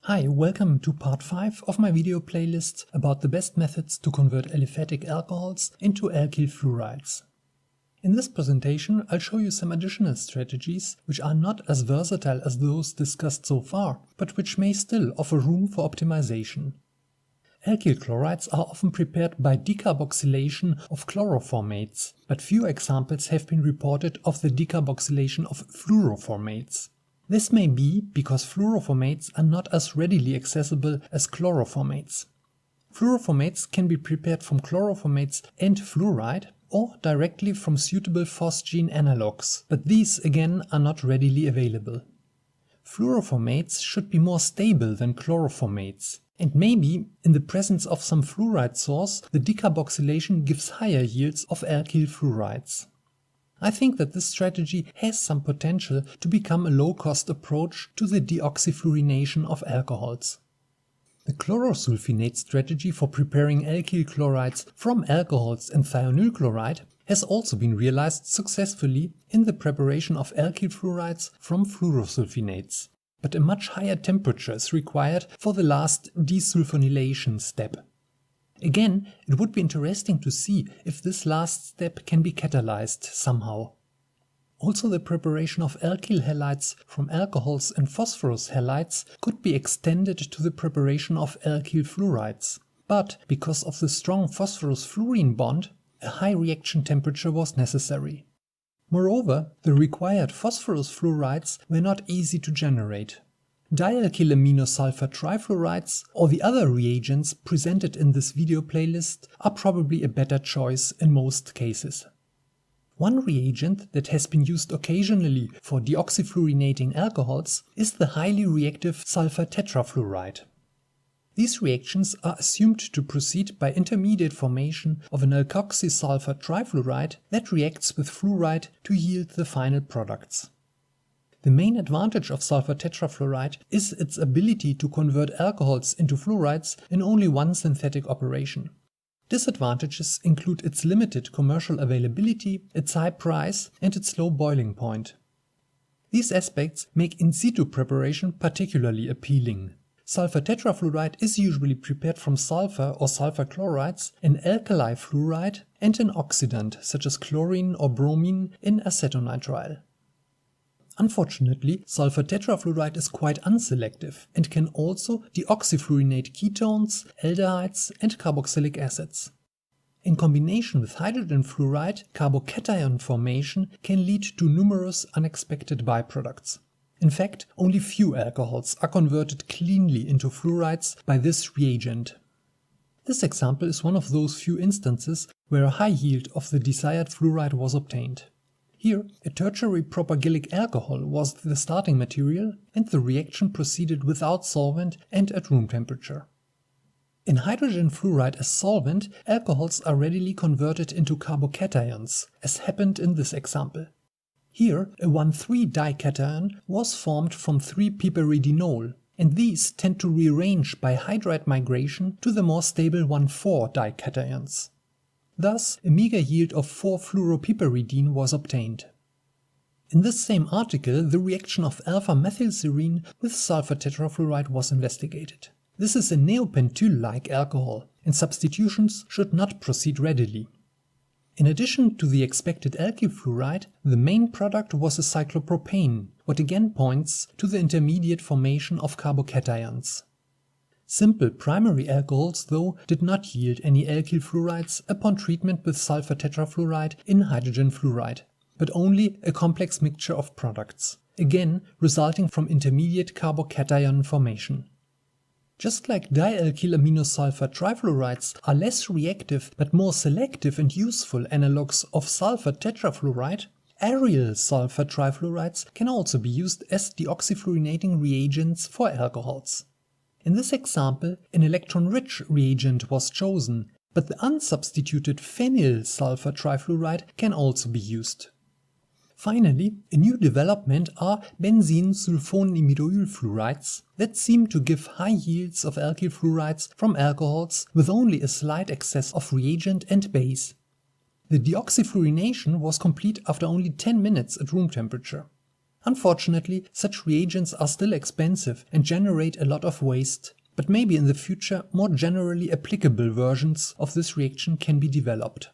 Hi, welcome to part 5 of my video playlist about the best methods to convert aliphatic alcohols into alkyl fluorides. In this presentation, I'll show you some additional strategies which are not as versatile as those discussed so far, but which may still offer room for optimization. Alkyl chlorides are often prepared by decarboxylation of chloroformates, but few examples have been reported of the decarboxylation of fluoroformates. This may be because fluoroformates are not as readily accessible as chloroformates. Fluoroformates can be prepared from chloroformates and fluoride or directly from suitable phosgene analogues, but these again are not readily available. Fluoroformates should be more stable than chloroformates, and maybe in the presence of some fluoride source the decarboxylation gives higher yields of alkyl fluorides. I think that this strategy has some potential to become a low-cost approach to the deoxyfluorination of alcohols. The chlorosulfonate strategy for preparing alkyl chlorides from alcohols and thionyl chloride has also been realized successfully in the preparation of alkyl fluorides from fluorosulfonates, but a much higher temperature is required for the last desulfonylation step. Again, it would be interesting to see if this last step can be catalyzed somehow. Also, the preparation of alkyl halides from alcohols and phosphorus halides could be extended to the preparation of alkyl fluorides, but because of the strong phosphorus-fluorine bond, a high reaction temperature was necessary. Moreover, the required phosphorus fluorides were not easy to generate. Dialkylaminosulfur trifluorides or the other reagents presented in this video playlist are probably a better choice in most cases. One reagent that has been used occasionally for deoxyfluorinating alcohols is the highly reactive sulfur tetrafluoride. These reactions are assumed to proceed by intermediate formation of an alkoxysulfur trifluoride that reacts with fluoride to yield the final products. The main advantage of sulfur tetrafluoride is its ability to convert alcohols into fluorides in only one synthetic operation. Disadvantages include its limited commercial availability, its high price, and its low boiling point. These aspects make in situ preparation particularly appealing. Sulfur tetrafluoride is usually prepared from sulfur or sulfur chlorides, an alkali fluoride, and an oxidant such as chlorine or bromine in acetonitrile. Unfortunately, sulfur tetrafluoride is quite unselective and can also deoxyfluorinate ketones, aldehydes, and carboxylic acids. In combination with hydrogen fluoride, carbocation formation can lead to numerous unexpected byproducts. In fact, only few alcohols are converted cleanly into fluorides by this reagent. This example is one of those few instances where a high yield of the desired fluoride was obtained. Here, a tertiary propagylic alcohol was the starting material and the reaction proceeded without solvent and at room temperature. In hydrogen fluoride as solvent, alcohols are readily converted into carbocations, as happened in this example. Here, a 1,3-dication was formed from 3-piperidinol, and these tend to rearrange by hydride migration to the more stable 1,4-dications. Thus, a meager yield of 4-fluoropiperidine was obtained. In this same article, the reaction of alpha-methylserine with sulfur tetrafluoride was investigated. This is a neopentyl-like alcohol, and substitutions should not proceed readily. In addition to the expected alkyl fluoride, the main product was a cyclopropane, what again points to the intermediate formation of carbocations. Simple primary alcohols, though, did not yield any alkyl fluorides upon treatment with sulfur tetrafluoride in hydrogen fluoride, but only a complex mixture of products, again resulting from intermediate carbocation formation. Just like dialkylaminosulfur trifluorides are less reactive but more selective and useful analogues of sulfur tetrafluoride, aryl sulfur trifluorides can also be used as deoxyfluorinating reagents for alcohols. In this example, an electron-rich reagent was chosen, but the unsubstituted phenyl sulfur trifluoride can also be used. Finally, a new development are benzene sulfonimidoyl fluorides that seem to give high yields of alkyl fluorides from alcohols with only a slight excess of reagent and base. The deoxyfluorination was complete after only 10 minutes at room temperature. Unfortunately, such reagents are still expensive and generate a lot of waste, but maybe in the future more generally applicable versions of this reaction can be developed.